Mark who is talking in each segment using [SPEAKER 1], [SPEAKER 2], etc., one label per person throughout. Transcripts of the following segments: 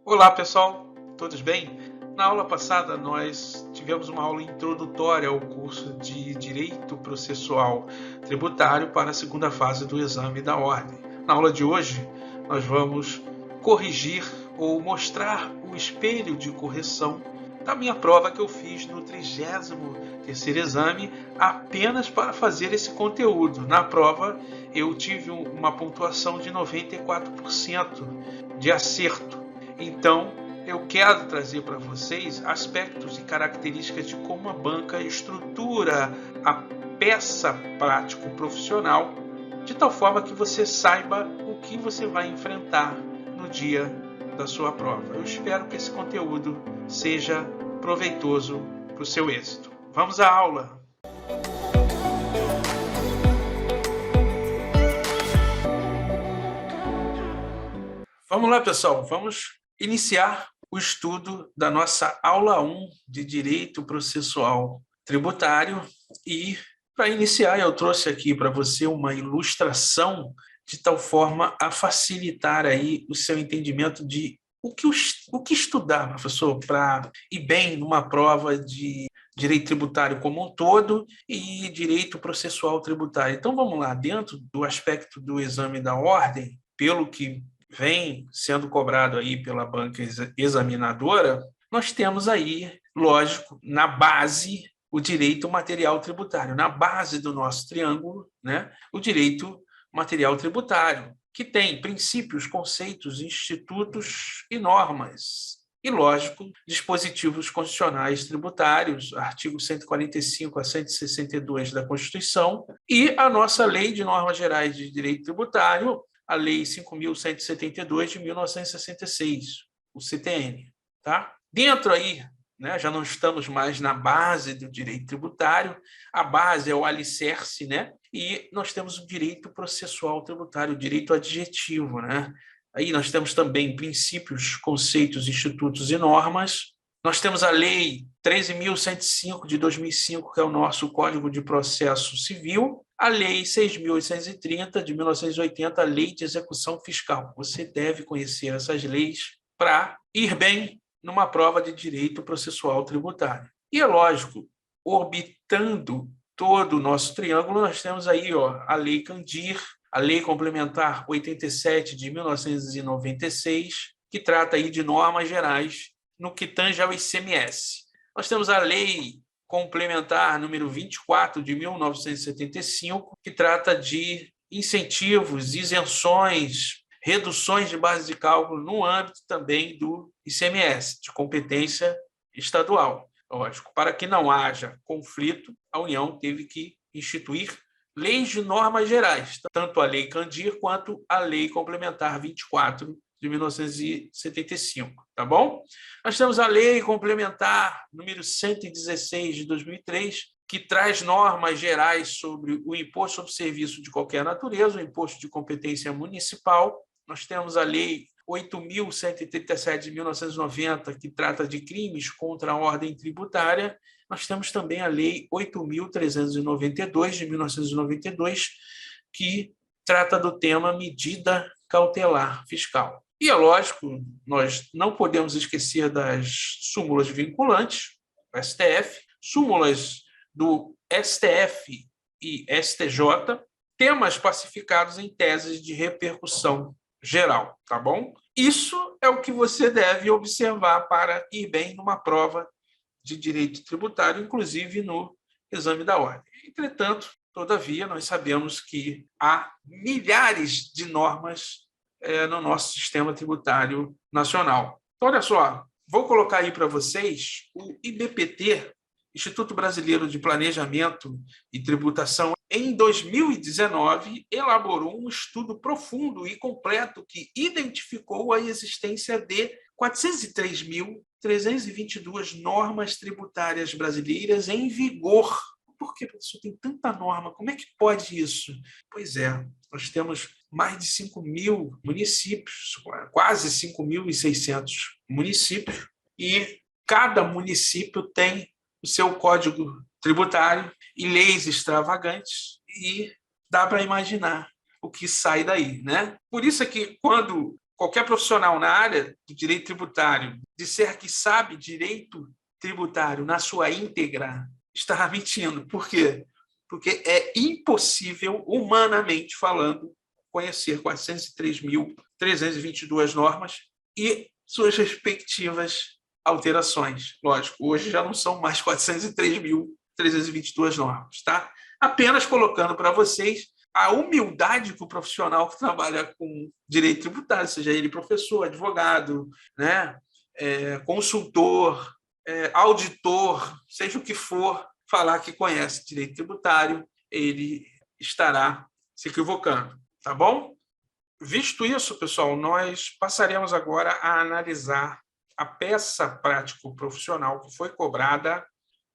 [SPEAKER 1] Olá pessoal, todos bem? Na aula passada nós tivemos uma aula introdutória ao curso de Direito Processual Tributário para a segunda fase do exame da ordem. Na aula de hoje nós vamos corrigir ou mostrar o espelho de correção da minha prova que eu fiz no 33º exame apenas para fazer esse conteúdo. Na prova eu tive uma pontuação de 94% de acerto. Então, eu quero trazer para vocês aspectos e características de como a banca estrutura a peça prático-profissional, de tal forma que você saiba o que você vai enfrentar no dia da sua prova. Eu espero que esse conteúdo seja proveitoso para o seu êxito. Vamos à aula! Vamos lá, pessoal, vamos iniciar o estudo da nossa aula 1 de Direito Processual Tributário e, para iniciar, eu trouxe aqui para você uma ilustração de tal forma a facilitar aí o seu entendimento de o que estudar, professor, para ir bem numa prova de direito tributário como um todo e direito processual tributário. Então, vamos lá, dentro do aspecto do exame da ordem, pelo que vem sendo cobrado aí pela banca examinadora, nós temos aí, lógico, na base, o direito material tributário, na base do nosso triângulo, né, o direito material tributário, que tem princípios, conceitos, institutos e normas. E, lógico, dispositivos constitucionais tributários, artigos 145 a 162 da Constituição, e a nossa Lei de Normas Gerais de Direito Tributário, a Lei 5.172 de 1966, o CTN. Tá? Dentro aí, né, já não estamos mais na base do direito tributário, a base é o alicerce, né? E nós temos o direito processual tributário, o direito adjetivo, né? Aí nós temos também princípios, conceitos, institutos e normas. Nós temos a Lei 13.105 de 2005, que é o nosso Código de Processo Civil, a Lei 6.830 de 1980, a Lei de Execução Fiscal. Você deve conhecer essas leis para ir bem numa prova de direito processual tributário. E é lógico, orbitando todo o nosso triângulo, nós temos aí a Lei Candir, a Lei Complementar 87 de 1996, que trata aí de normas gerais no que tange ao ICMS. Nós temos a Lei Complementar número 24 de 1975, que trata de incentivos, isenções, reduções de base de cálculo no âmbito também do ICMS, de competência estadual. Lógico, para que não haja conflito, a União teve que instituir leis de normas gerais, tanto a Lei Candir quanto a Lei Complementar 24 de 1975, tá bom? Nós temos a Lei Complementar número 116 de 2003, que traz normas gerais sobre o imposto sobre serviço de qualquer natureza, o imposto de competência municipal. Nós temos a Lei 8.137 de 1990, que trata de crimes contra a ordem tributária. Nós temos também a Lei 8.392 de 1992, que trata do tema medida cautelar fiscal. E é lógico, nós não podemos esquecer das súmulas vinculantes, STF, súmulas do STF e STJ, temas pacificados em teses de repercussão geral, tá bom? Isso é o que você deve observar para ir bem numa prova de direito tributário, inclusive no exame da ordem. Entretanto, todavia, nós sabemos que há milhares de normas no nosso sistema tributário nacional. Então, olha só, vou colocar aí para vocês o IBPT, Instituto Brasileiro de Planejamento e Tributação, em 2019, elaborou um estudo profundo e completo que identificou a existência de 403.322 normas tributárias brasileiras em vigor. Por que, professor, tem tanta norma? Como é que pode isso? Pois é, nós temos mais de 5.000 municípios, quase 5.600 municípios, e cada município tem o seu código tributário e leis extravagantes, e dá para imaginar o que sai daí, né? Por isso é que quando qualquer profissional na área do direito tributário disser que sabe direito tributário na sua íntegra, estará mentindo. Por quê? Porque é impossível, humanamente falando, conhecer 403.322 normas e suas respectivas alterações. Lógico, hoje já não são mais 403.322 normas, tá? Apenas colocando para vocês a humildade que o profissional que trabalha com direito tributário, seja ele professor, advogado, né, consultor, auditor, seja o que for, falar que conhece direito tributário, ele estará se equivocando, tá bom? Visto isso, pessoal, nós passaremos agora a analisar a peça prático-profissional que foi cobrada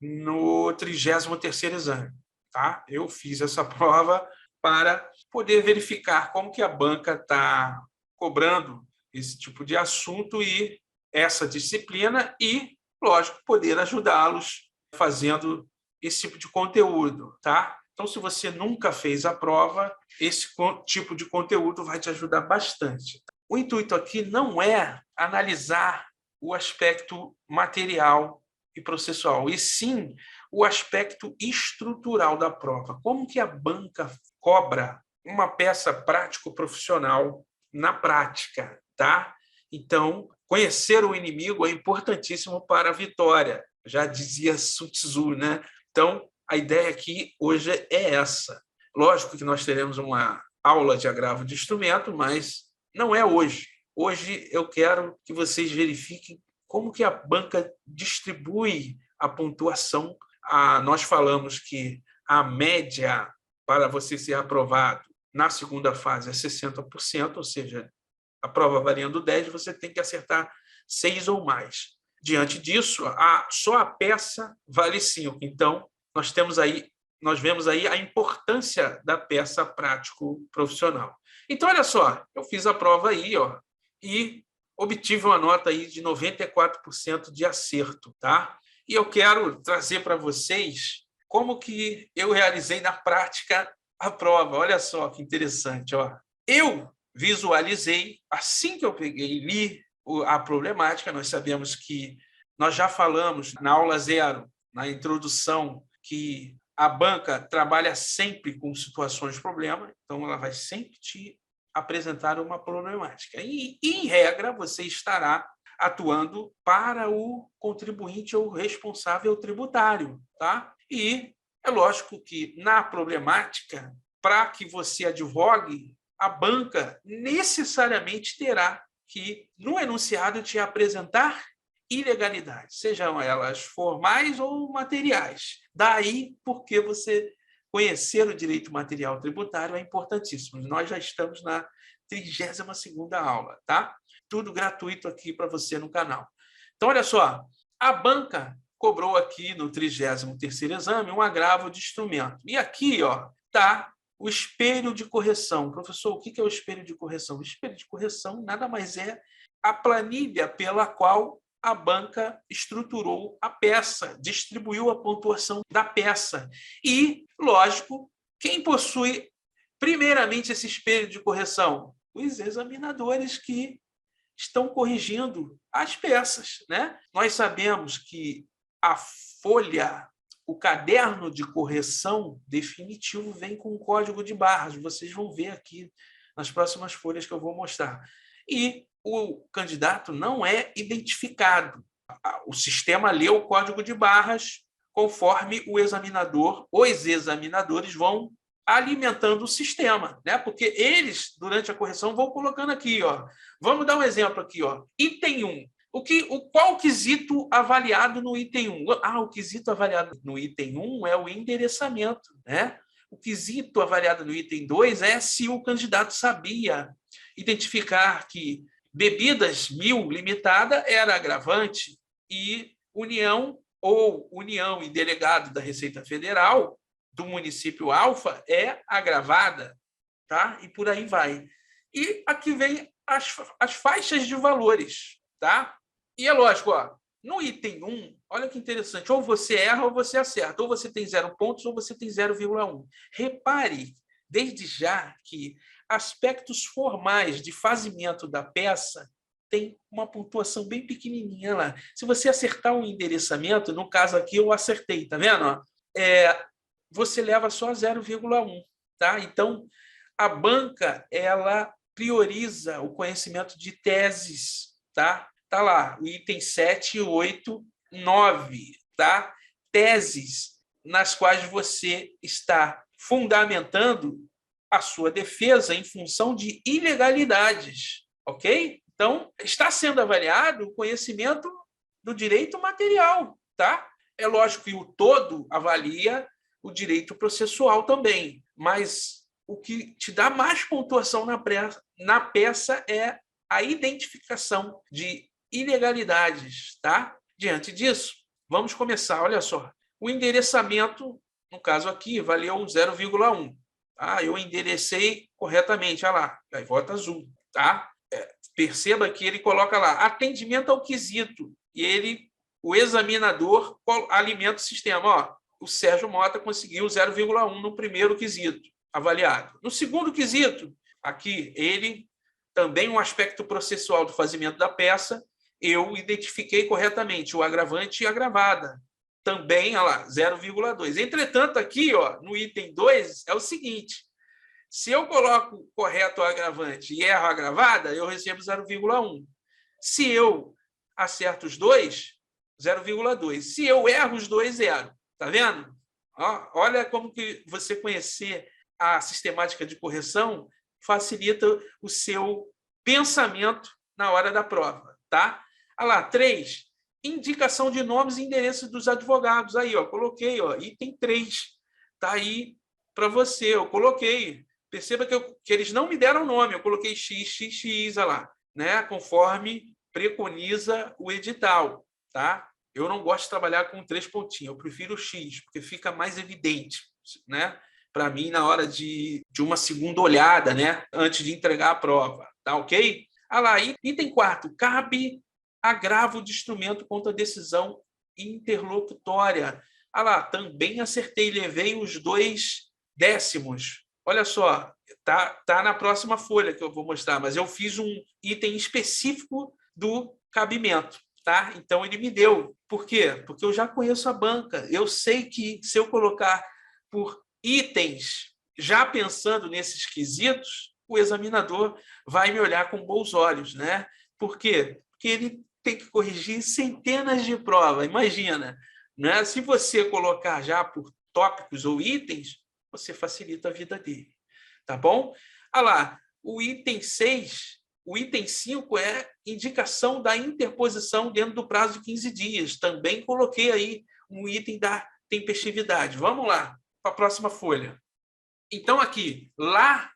[SPEAKER 1] no 33º exame. Tá? Eu fiz essa prova para poder verificar como que a banca está cobrando esse tipo de assunto e essa disciplina e, lógico, poder ajudá-los fazendo esse tipo de conteúdo. Tá? Então, se você nunca fez a prova, esse tipo de conteúdo vai te ajudar bastante. O intuito aqui não é analisar o aspecto material e processual, e sim o aspecto estrutural da prova. Como que a banca cobra uma peça prático-profissional na prática, tá? Então, conhecer o inimigo é importantíssimo para a vitória, já dizia Sun Tzu, né? Então, a ideia aqui hoje é essa. Lógico que nós teremos uma aula de agravo de instrumento, mas não é hoje. Hoje eu quero que vocês verifiquem como que a banca distribui a pontuação. Nós falamos que a média para você ser aprovado na segunda fase é 60%, ou seja, a prova variando 10, você tem que acertar 6 ou mais. Diante disso, só a peça vale 5. Então, nós vemos aí a importância da peça prático-profissional. Então, olha só, eu fiz a prova aí, ó, e obtive uma nota aí de 94% de acerto, tá? E eu quero trazer para vocês como que eu realizei na prática a prova. Olha só que interessante, ó. Eu visualizei, assim que eu peguei e li a problemática, nós sabemos que nós já falamos na aula 0, na introdução, que a banca trabalha sempre com situações de problema, então ela vai sempre te apresentar uma problemática. E, em regra, você estará atuando para o contribuinte ou responsável tributário, tá? E é lógico que na problemática, para que você advogue, a banca necessariamente terá que, no enunciado, te apresentar ilegalidades, sejam elas formais ou materiais. Daí porque você conhecer o direito material tributário é importantíssimo. Nós já estamos na 32ª aula, tá? Tudo gratuito aqui para você no canal. Então, olha só, a banca cobrou aqui no 33º exame um agravo de instrumento. E aqui, ó, tá o espelho de correção. Professor, o que é o espelho de correção? O espelho de correção nada mais é a planilha pela qual a banca estruturou a peça, distribuiu a pontuação da peça. E, lógico, quem possui primeiramente esse espelho de correção? Os examinadores que estão corrigindo as peças, né? Nós sabemos que a folha, o caderno de correção definitivo vem com um código de barras. Vocês vão ver aqui nas próximas folhas que eu vou mostrar. E o candidato não é identificado. O sistema lê o código de barras conforme o examinador, os examinadores vão alimentando o sistema, né? Porque eles, durante a correção, vão colocando aqui, ó. Vamos dar um exemplo aqui, ó. Item 1. Qual quesito avaliado no item 1? O quesito avaliado no item 1 é o endereçamento, né? O quesito avaliado no item 2 é se o candidato sabia identificar que bebidas 1000 limitada era agravante e União e delegado da Receita Federal do município alfa é agravada, tá? E por aí vai. E aqui vem as faixas de valores, tá? E é lógico, ó, no item 1, olha que interessante, ou você erra ou você acerta, ou você tem 0 pontos ou você tem 0,1. Repare, desde já, que aspectos formais de fazimento da peça tem uma pontuação bem pequenininha lá. Se você acertar o endereçamento, no caso aqui eu acertei, tá vendo? Você leva só 0,1, tá? Então, a banca, ela prioriza o conhecimento de teses, tá? Tá lá, o item 7, 8, 9, tá? Teses nas quais você está fundamentando a sua defesa em função de ilegalidades, ok? Então, está sendo avaliado o conhecimento do direito material, tá? É lógico que o todo avalia o direito processual também, mas o que te dá mais pontuação na peça é a identificação de ilegalidades, tá? Diante disso, vamos começar, olha só. O endereçamento, no caso aqui, valeu 0,1. Tá? Eu enderecei corretamente, olha lá, gaivota azul, tá? Perceba que ele coloca lá, atendimento ao quesito, e o examinador alimenta o sistema. Ó, o Sérgio Mota conseguiu 0,1 no primeiro quesito avaliado. No segundo quesito, aqui, ele também um aspecto processual do fazimento da peça, eu identifiquei corretamente o agravante e a agravada. Também, olha lá, 0,2. Entretanto, aqui, ó, no item 2, é o seguinte, se eu coloco correto o agravante e erro a agravada, eu recebo 0,1. Se eu acerto os dois, 0,2. Se eu erro os dois, 0. Tá vendo? Ó, olha como que você conhecer a sistemática de correção facilita o seu pensamento na hora da prova, tá? Olha lá, 3. Indicação de nomes e endereços dos advogados. Aí, ó, coloquei, ó, item 3. Tá aí para você, eu coloquei. Perceba que eles não me deram nome, eu coloquei XXX, olha lá, né? Conforme preconiza o edital, tá? Eu não gosto de trabalhar com 3 pontinhos, eu prefiro o X, porque fica mais evidente, né? Para mim, na hora de uma segunda olhada, né? Antes de entregar a prova, tá ok? Ah lá, item 4, cabe agravo de instrumento contra decisão interlocutória. Ah lá, também acertei, levei os 2 décimos. Olha só, tá na próxima folha que eu vou mostrar, mas eu fiz um item específico do cabimento, tá? Então ele me deu. Por quê? Porque eu já conheço a banca. Eu sei que se eu colocar por itens, já pensando nesses quesitos, o examinador vai me olhar com bons olhos, né? Por quê? Porque ele tem que corrigir centenas de provas. Imagina, né? Se você colocar já por tópicos ou itens, você facilita a vida dele. Tá bom? Olha lá, o item 6, o item 5 é indicação da interposição dentro do prazo de 15 dias. Também coloquei aí um item da tempestividade. Vamos lá, para a próxima folha. Então, aqui, lá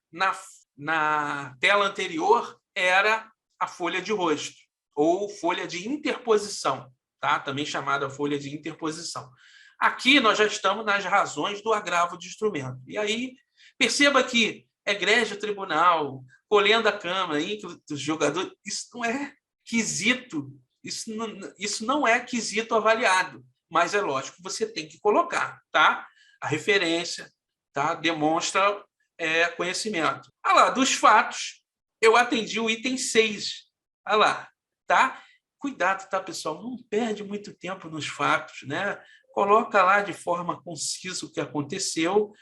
[SPEAKER 1] na tela anterior, era a folha de rosto, ou folha de interposição, tá? Também chamada folha de interposição. Aqui nós já estamos nas razões do agravo de instrumento. E aí, perceba que egrégio tribunal, colhendo a câmara, aí, que os jogadores, isso não é quesito, isso não é quesito avaliado, mas é lógico que você tem que colocar, tá? A referência, tá? Demonstra conhecimento. Ah lá, dos fatos, eu atendi o item 6. Ah lá, tá? Cuidado, tá, pessoal? Não perde muito tempo nos fatos, né? Coloca lá de forma concisa o que aconteceu,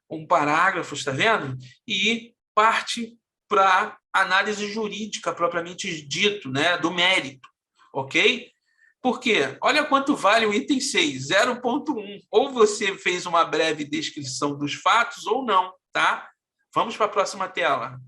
[SPEAKER 1] um parágrafo, está vendo? E parte para análise jurídica propriamente dito, né? Do mérito, ok? Por quê? Olha quanto vale o item 6, 0,1. Ou você fez uma breve descrição dos fatos ou não, tá? Vamos para a próxima tela.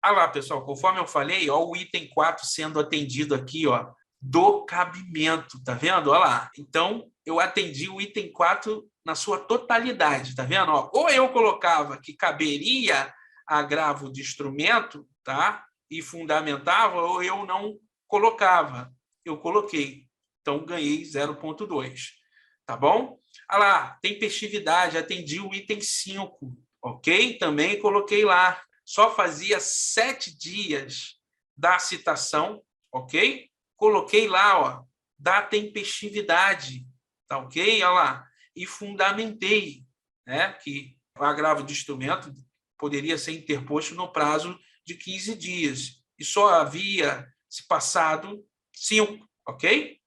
[SPEAKER 1] Ah lá, pessoal, conforme eu falei, ó, o item 4 sendo atendido aqui, ó, do cabimento, tá vendo? Olha lá. Então, eu atendi o item 4 na sua totalidade, tá vendo? Ó, ou eu colocava que caberia agravo de instrumento, tá? E fundamentava, ou eu não colocava. Eu coloquei. Então, ganhei 0,2. Tá bom? Ah lá, tempestividade, atendi o item 5, ok? Também coloquei lá. Só fazia 7 dias da citação, ok? Coloquei lá, ó, da tempestividade, tá ok? Olha lá. E fundamentei, né? Que o agravo de instrumento poderia ser interposto no prazo de 15 dias. E só havia se passado 5, ok?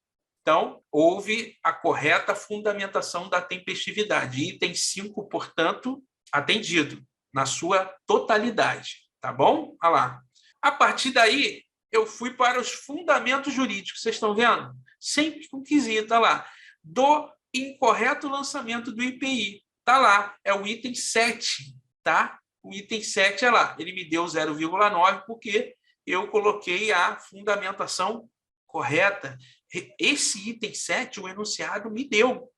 [SPEAKER 1] Então, houve a correta fundamentação da tempestividade. Item 5, portanto, atendido na sua totalidade. Tá bom? Olha lá. A partir daí, eu fui para os fundamentos jurídicos. Vocês estão vendo? Sempre com quesito, olha lá. Do incorreto lançamento do IPI. Tá lá. É o item 7, tá? O item 7 é lá. Ele me deu 0,9 porque eu coloquei a fundamentação correta. Esse item 7, o enunciado me deu,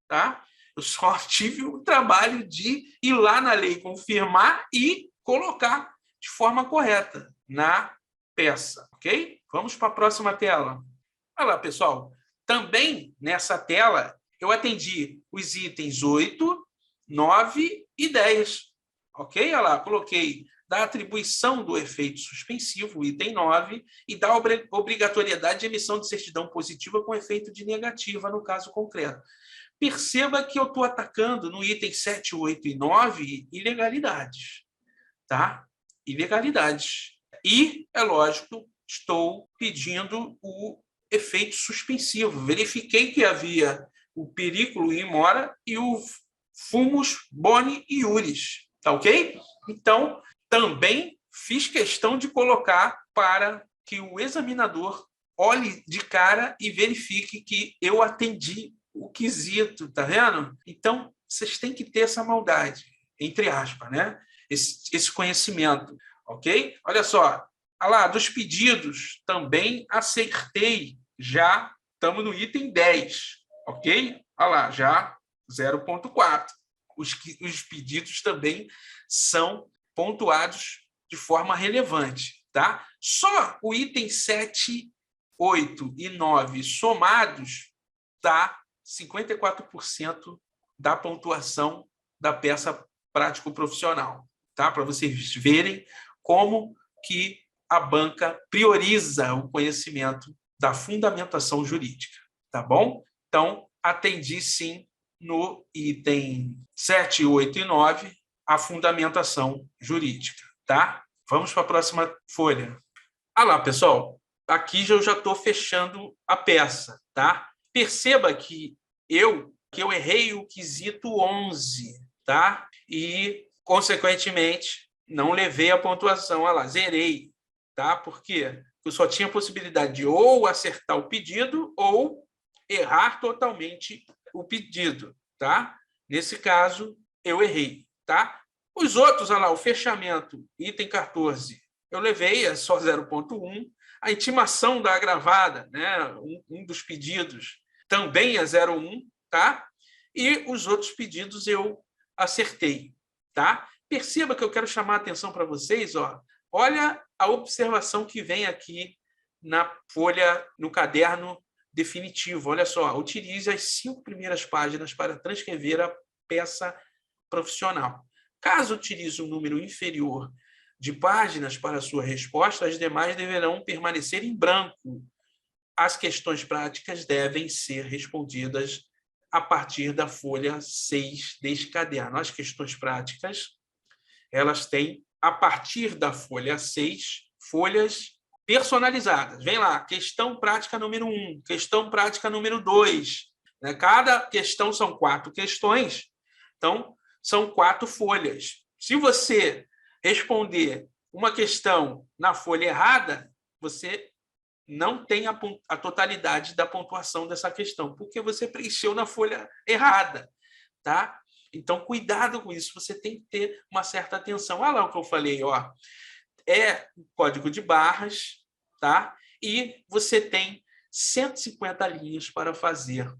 [SPEAKER 1] tá? Eu só tive o trabalho de ir lá na lei, confirmar e colocar de forma correta na peça, ok? Vamos para a próxima tela. Olha lá, pessoal. Também nessa tela eu atendi os itens 8, 9 e 10, ok? Olha lá, coloquei da atribuição do efeito suspensivo, item 9, e da obrigatoriedade de emissão de certidão positiva com efeito de negativa no caso concreto. Perceba que eu estou atacando no item 7, 8 e 9 ilegalidades, tá? Ilegalidades. E, é lógico, estou pedindo o efeito suspensivo. Verifiquei que havia o periculo in mora e o fumus boni iuris, tá ok? Então, também fiz questão de colocar para que o examinador olhe de cara e verifique que eu atendi o quesito, tá vendo? Então, vocês têm que ter essa maldade, entre aspas, né? Esse conhecimento, ok? Olha só, olha lá, dos pedidos também acertei, já estamos no item 10, ok? Olha lá, já 0,4. Os pedidos também são pontuados de forma relevante, tá? Só o item 7, 8 e 9 somados dá 54% da pontuação da peça prático-profissional, tá? Para vocês verem como que a banca prioriza o conhecimento da fundamentação jurídica, tá bom? Então, atendi sim no item 7, 8 e 9 a fundamentação jurídica, tá? Vamos para a próxima folha. Ah lá, pessoal, aqui eu já estou fechando a peça, tá? Perceba que eu errei o quesito 11, tá? E, consequentemente, não levei a pontuação, olha lá, zerei, tá? Por quê? Eu só tinha a possibilidade de ou acertar o pedido ou errar totalmente o pedido, tá? Nesse caso, eu errei, tá? Os outros, olha lá, o fechamento, item 14, eu levei, é só 0,1. A intimação da agravada, né, um dos pedidos, também é 0,1, tá? E os outros pedidos eu acertei, tá? Perceba que eu quero chamar a atenção para vocês, ó. Olha a observação que vem aqui na folha, no caderno definitivo. Olha só, utilize as 5 primeiras páginas para transcrever a peça profissional. Caso utilize um número inferior de páginas para a sua resposta, as demais deverão permanecer em branco. As questões práticas devem ser respondidas a partir da folha 6 deste caderno. As questões práticas, elas têm, a partir da folha 6, folhas personalizadas. Vem lá, questão prática número 1, questão prática número 2. Cada questão são 4 questões, então são 4 folhas. Se você responder uma questão na folha errada, você não tem a totalidade da pontuação dessa questão, porque você preencheu na folha errada, tá? Então, cuidado com isso, você tem que ter uma certa atenção. Olha lá o que eu falei, ó. É código de barras, tá? E você tem 150 linhas para fazer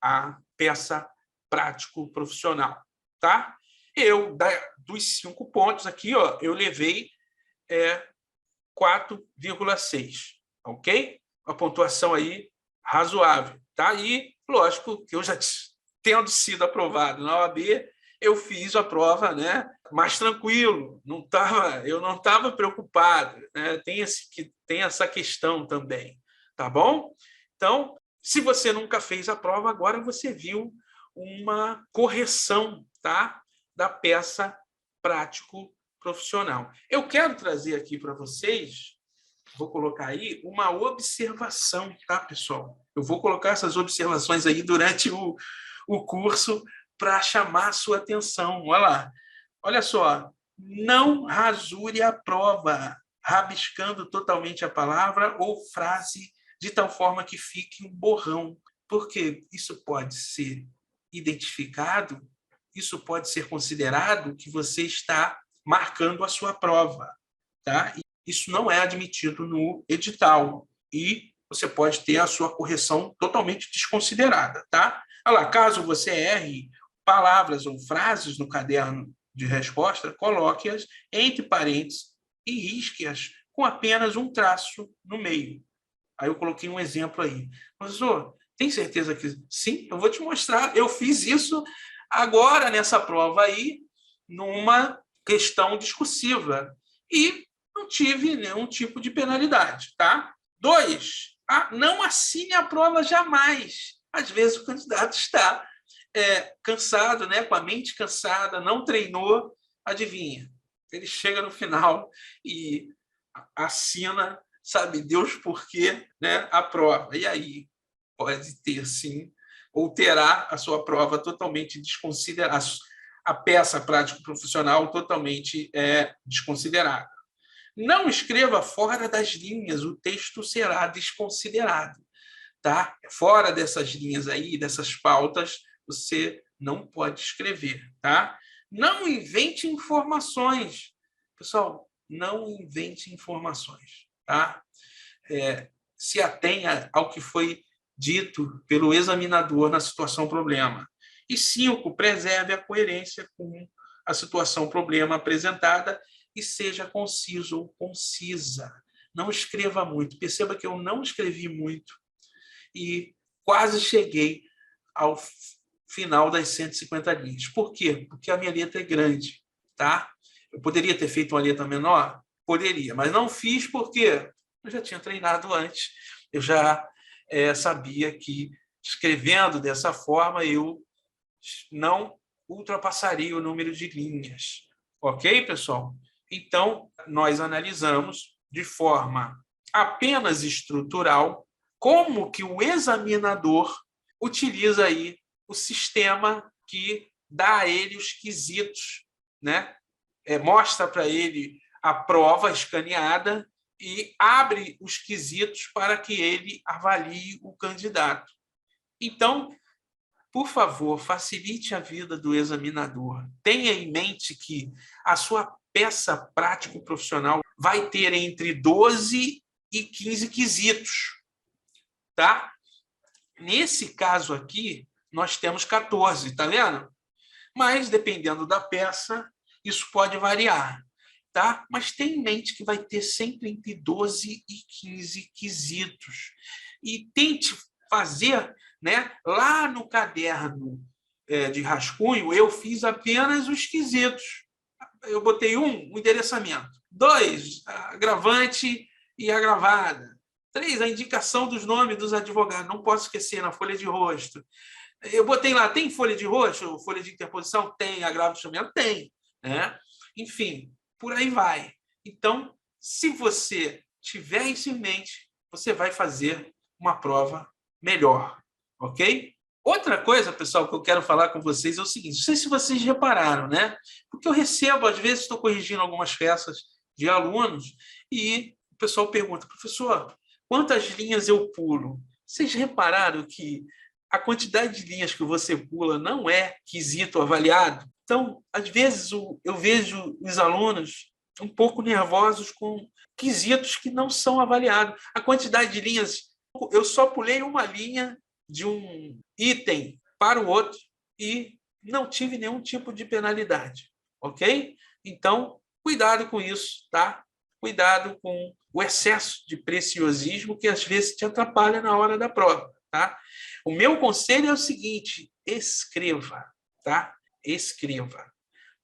[SPEAKER 1] a peça prático-profissional, tá? Eu, dos 5 pontos aqui, ó, eu levei 4,6, ok? Uma pontuação aí razoável, tá? E, lógico, que eu já tendo sido aprovado na OAB, eu fiz a prova, né, mais tranquilo, eu não estava preocupado, né? Tem essa questão também, tá bom? Então, se você nunca fez a prova, agora você viu uma correção, tá, da peça prático profissional. Eu quero trazer aqui para vocês, vou colocar aí, uma observação, tá, pessoal? Eu vou colocar essas observações aí durante o curso para chamar a sua atenção. Olha lá. Olha só. Não rasure a prova, rabiscando totalmente a palavra ou frase de tal forma que fique um borrão. Porque isso pode ser identificado, isso pode ser considerado que você está marcando a sua prova, tá? Isso não é admitido no edital e você pode ter a sua correção totalmente desconsiderada, tá? Olha lá, caso você erre palavras ou frases no caderno de resposta, coloque-as entre parênteses e risque-as com apenas um traço no meio. Aí eu coloquei um exemplo aí. Professor, tem certeza que sim? Eu vou te mostrar. Eu fiz isso agora nessa prova aí, numa questão discursiva. E não tive nenhum tipo de penalidade, tá? 2, não assine a prova jamais. Às vezes o candidato está cansado, né, com a mente cansada, não treinou, adivinha? Ele chega no final e assina, sabe Deus por quê, né, a prova. E aí pode ter, sim, ou terá a sua prova totalmente desconsiderada, a peça prático profissional totalmente desconsiderada. Não escreva fora das linhas, o texto será desconsiderado. Tá? Fora dessas linhas aí, dessas pautas, você não pode escrever. Tá? Não invente informações. Pessoal, não invente informações. Tá? Se atenha ao que foi dito pelo examinador na situação problema. E 5, preserve a coerência com a situação problema apresentada e seja conciso ou concisa. Não escreva muito. Perceba que eu não escrevi muito e quase cheguei ao final das 150 linhas. Por quê? Porque a minha letra é grande, tá? Eu poderia ter feito uma letra menor? Poderia, mas não fiz porque eu já tinha treinado antes. Eu já sabia que escrevendo dessa forma eu não ultrapassaria o número de linhas. Ok, pessoal? Então, nós analisamos de forma apenas estrutural como que o examinador utiliza aí o sistema que dá a ele os quesitos, né? Mostra para ele a prova escaneada e abre os quesitos para que ele avalie o candidato. Então, por favor, facilite a vida do examinador. Tenha em mente que a sua peça prático-profissional vai ter entre 12 e 15 quesitos, tá? Nesse caso aqui, nós temos 14, tá vendo? Mas, dependendo da peça, isso pode variar, tá? Mas tenha em mente que vai ter sempre entre 12 e 15 quesitos. E tente fazer, né? Lá no caderno de rascunho, eu fiz apenas os quesitos. Eu botei o endereçamento. 2, agravante e agravada. 3, a indicação dos nomes dos advogados. Não posso esquecer na folha de rosto. Eu botei lá, tem folha de rosto, folha de interposição? Tem. Agravo de instrumento? Tem. Né? Enfim, por aí vai. Então, se você tiver isso em mente, você vai fazer uma prova melhor. Ok? Outra coisa, pessoal, que eu quero falar com vocês é o seguinte, não sei se vocês repararam, né? Porque eu recebo, às vezes, estou corrigindo algumas peças de alunos e o pessoal pergunta, professor, quantas linhas eu pulo? Vocês repararam que a quantidade de linhas que você pula não é quesito avaliado? Então, às vezes, eu vejo os alunos um pouco nervosos com quesitos que não são avaliados. A quantidade de linhas, eu só pulei uma linha de um item para o outro e não tive nenhum tipo de penalidade, ok? Então, cuidado com isso, tá? Cuidado com o excesso de preciosismo que às vezes te atrapalha na hora da prova, tá? O meu conselho é o seguinte, escreva, tá? Escreva.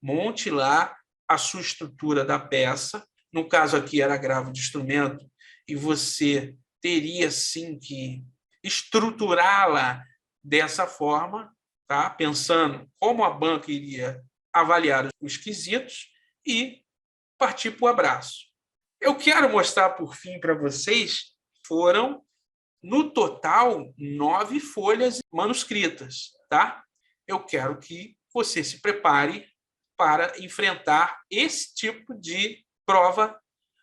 [SPEAKER 1] Monte lá a sua estrutura da peça, no caso aqui era agravo de instrumento, e você teria sim que estruturá-la dessa forma, tá? Pensando como a banca iria avaliar os quesitos e partir para o abraço. Eu quero mostrar, por fim, para vocês, foram, no total, 9 folhas manuscritas, tá? Eu quero que você se prepare para enfrentar esse tipo de prova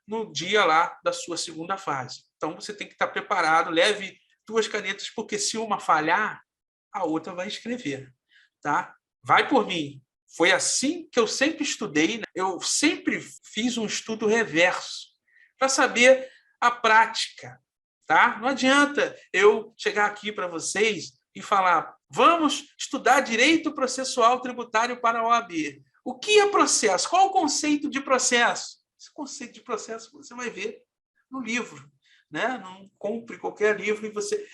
[SPEAKER 1] no dia lá da sua segunda fase. Então, você tem que estar preparado, leve 2 canetas, porque se uma falhar, a outra vai escrever, tá? Vai por mim. Foi assim que eu sempre estudei, né? Eu sempre fiz um estudo reverso para saber a prática, tá? Não adianta eu chegar aqui para vocês e falar: vamos estudar direito processual tributário para a OAB. O que é processo? Qual o conceito de processo? Esse conceito de processo você vai ver no livro, né? Não compre qualquer livro e você.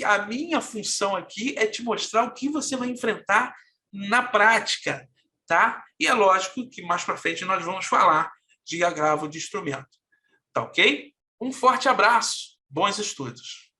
[SPEAKER 1] A minha função aqui é te mostrar o que você vai enfrentar na prática, tá? E é lógico que mais para frente nós vamos falar de agravo de instrumento, tá ok? Um forte abraço, bons estudos.